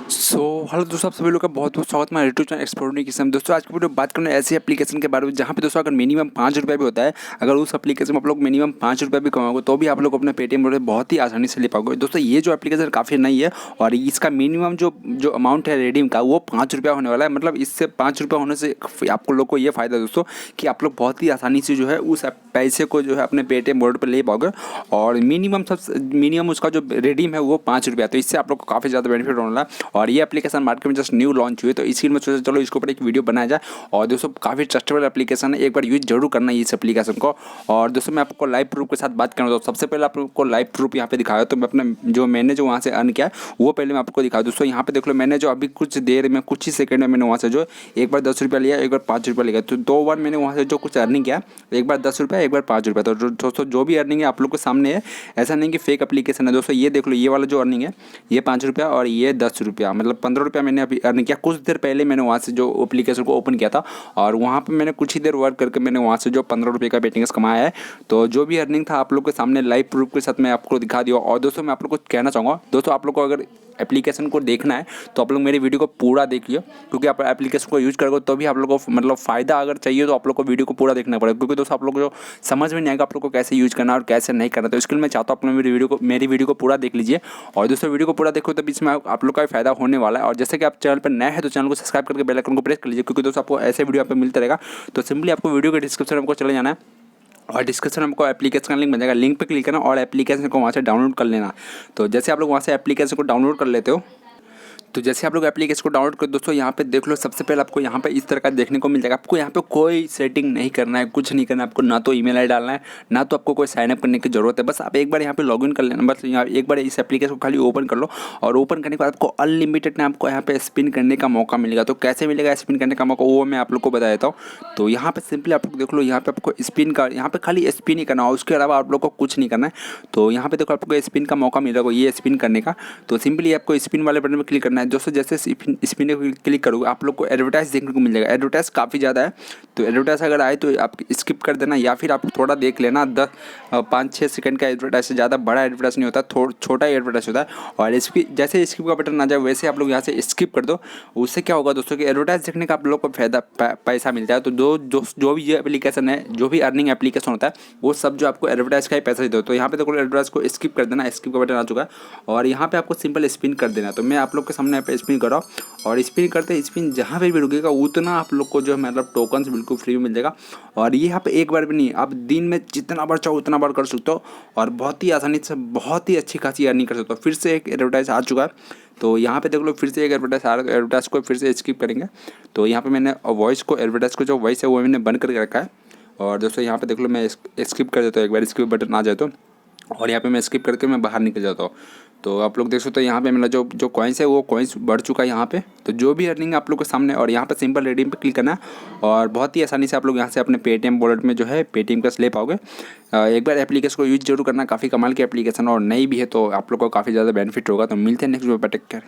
Hello दोस्तों, आप सभी लोग का बहुत बहुत स्वागत है यूट्यूब चैनल एक्सप्लोरिंग किस्म। दोस्तों आज की वीडियो बात करना है ऐसी एप्लीकेशन के बारे में जहाँ पे दोस्तों अगर मिनिमम 5 रुपये भी होता है, अगर उस एप्लीकेशन में आप लोग मिनिमम 5 रुपये भी कमाओगे तो भी आप लोग अपने पेटीएम वॉलेट बहुत ही आसानी से ले पाओगे। दोस्तों ये जो एप्लीकेशन काफ़ी नई है और इसका मिनिमम जो अमाउंट है रिडीम का वो 5 रुपया होने वाला है। मतलब इससे 5 रुपया होने से आपको लोग को ये फ़ायदा है दोस्तों कि आप लोग बहुत ही आसानी से जो है उस पैसे को जो है अपने पेटीएम वॉलेट पर ले पाओगे। और मिनिमम उसका जो रिडीम है वो 5 रुपया, तो इससे आप लोग को काफ़ी ज़्यादा बेनिफिट होने वाला है। और ये एप्लीकेशन मार्केट में जस्ट न्यू लॉन्च हुई है, तो इसी में सोचा चलो इसके ऊपर एक वीडियो बनाया जाए। और दोस्तों काफ़ी ट्रस्टेबल एप्लीकेशन है, एक बार यूज जरूर करना है इस एप्लीकेशन को। और दोस्तों मैं आपको लाइव प्रूफ के साथ बात करूँ तो सबसे पहले आपको लाइव प्रूफ यहाँ पे दिखाया, तो मैं अपने मैंने जो वहाँ से अर्न किया वो पहले मैं आपको दिखाया। दोस्तों यहाँ पे देख लो, मैंने जो अभी कुछ देर में कुछ ही सेकंड में मैंने वहाँ से जो एक बार 10 रुपया लिया, एक बार 5 रुपया लिया, तो 2 बार मैंने वहाँ से जो कुछ अर्निंग किया, एक बार 10 रुपया, एक बार 5 रुपया। तो दोस्तों जो भी अर्निंग है आप लोग के सामने है, ऐसा नहीं कि फेक एप्लीकेशन है। दोस्तों ये देख लो, ये वाला जो अर्निंग है ये 5 रुपया और ये 10 रुपया, मतलब 15 रुपया मैंने अभी अर्न किया। कुछ देर पहले मैंने वहाँ से जो एप्लीकेशन को ओपन किया था और वहाँ पे मैंने कुछ ही देर वर्क करके मैंने वहाँ से जो 15 रुपये का बेटिंग्स कमाया है। तो जो भी अर्निंग था आप लोग के सामने लाइव प्रूफ के साथ मैं आपको दिखा दिया। और दोस्तों मैं आप लोग को कहना चाहूँगा, दोस्तों आप लोग को अगर एप्लीकेशन को देखना है तो आप लोग मेरी वीडियो को पूरा देखिए, क्योंकि आप एप्लीकेशन को यूज़ करोगे तो भी आप लोग को मतलब फ़ायदा अगर चाहिए तो आप लोग को वीडियो को पूरा देखना पड़ेगा। क्योंकि दोस्तों आप लोग को जो समझ में नहीं आएगा आप लोग को कैसे यूज़ करना और कैसे नहीं करना, तो इसके लिए मैं चाहता हूँ आप लोग मेरी वीडियो को पूरा देख लीजिए। और दोस्तों वीडियो को पूरा देखो तो इसमें आप लोग का भी फायदा होने वाला है। और जैसे कि आप चैनल पर नए हैं तो चैनल को सब्सक्राइब करके बेल आइकन को प्रेस कर लीजिए, क्योंकि दोस्तों आपको ऐसे वीडियो यहाँ पे मिलता रहेगा। तो सिंपली आपको वीडियो के डिस्क्रिप्शन में आपको चले जाना है और डिस्क्रिप्शन में आपको एप्लीकेशन का लिंक मिल जाएगा, लिंक पे क्लिक करना और एप्लीकेशन को वहाँ से डाउनलोड कर लेना। तो जैसे आप लोग वहाँ से एप्लीकेशन को डाउनलोड कर लेते हो, तो जैसे आप लोग एप्लीकेशन को डाउनलोड कर दोस्तों यहाँ पे देख लो, सबसे पहले आपको यहाँ पे इस तरह का देखने को मिल जाएगा। आपको यहाँ पे कोई सेटिंग नहीं करना है, कुछ नहीं करना है आपको, ना तो ईमेल आई डालना है, ना तो आपको कोई साइनअप करने की जरूरत है। बस आप एक बार यहाँ पे लॉगिन कर लेना, बस यहाँ एक बार इस एप्लीकेशन को खाली ओपन कर लो। और ओपन करने के बाद आपको अनलिमिटेड आपको यहाँ पे स्पिन करने का मौका मिलेगा। तो कैसे मिलेगा स्पिन करने का मौका वो मैं आप लोग को बता देता हूँ। तो यहाँ पे सिंपली आप लोग देख लो, यहाँ पे आपको स्पिन का यहाँ पे खाली स्पिन ही करना है, उसके अलावा आप लोग को कुछ नहीं करना है। तो यहाँ पे देखो आपको स्पिन का मौका मिलेगा ये स्पिन करने का। तो सिंपली आपको स्पिन वाले बटन पर क्लिक करना है। दोस्तों जैसे स्पिन पे क्लिक करोगे आप लोग को एडवर्टाइज देखने को मिल जाएगा। एडवर्टाइज काफ़ी ज़्यादा है, तो एडवर्टाइज अगर आए तो आप स्किप कर देना या फिर आप थोड़ा देख लेना। 5-6 सेकंड का एडवर्टाइज से ज़्यादा बड़ा एडवर्टाइज नहीं होता, छोटा ही एडवर्टाइज होता है। और जैसे स्किप का बटन आ जाए वैसे आप लोग यहाँ से स्किप कर दो। उससे क्या होगा दोस्तों कि एडवर्टाइज देखने का आप लोग को फायदा पैसा मिलता है। तो जो भी ये एप्लीकेशन है, जो भी अर्निंग एप्लीकेशन होता है वो सब जो आपको एडवर्टाइज का ही पैसा देते हो। तो यहाँ पे देखो एडवर्टाइज को स्किप कर देना, स्किप का बटन आ चुका है और यहाँ पे आपको सिंपल स्पिन कर देना। तो मैं आप लोग के सामने यहाँ पे स्पिन कर रहा हूँ और स्पिन करते स्पिन जहाँ पे भी रुकेगा उतना आप लोग को जो है मतलब टोकन्स बिल्कुल फ्री में मिल जाएगा। और ये यहाँ पे एक बार भी नहीं, आप दिन में जितना बार चाहो उतना बार कर सकते हो और बहुत ही आसानी से बहुत ही अच्छी खासी अर्निंग कर सकते हो। फिर से एक एडवर्टाइज आ चुका है, तो यहाँ पे देख लो फिर से एक एडवर्टाइज आ रहा है। तो एडवर्टाइज को फिर से स्किप करेंगे। तो यहाँ पे मैंने वॉइस को एडवर्टाइज को जो वॉइस है वो मैंने बंद करके रखा है। और दोस्तों यहाँ पे देख लो मैं स्किप कर देता हूँ, एक बार स्किप बटन आ जाए तो, और यहाँ पे मैं स्किप करके मैं बाहर निकल जाता हूँ। तो आप लोग देख सकते हो यहाँ पे मेरा जो कॉइन्स है वो कॉइन्स बढ़ चुका है यहाँ पे। तो जो भी अर्निंग है आप लोग के सामने, और यहाँ पे सिंपल रिडीम पे क्लिक करना है और बहुत ही आसानी से आप लोग यहाँ से अपने पेटीएम वॉलेट में जो है पेटीएम कैश ले पाओगे। एक बार एप्लीकेशन को यूज जरूर करना, काफ़ी कमाल की एप्लीकेशन और नई भी है, तो आप लोग को काफ़ी ज़्यादा बेनिफिट होगा। तो मिलते हैं नेक्स्ट वीडियो पर, टेक केयर।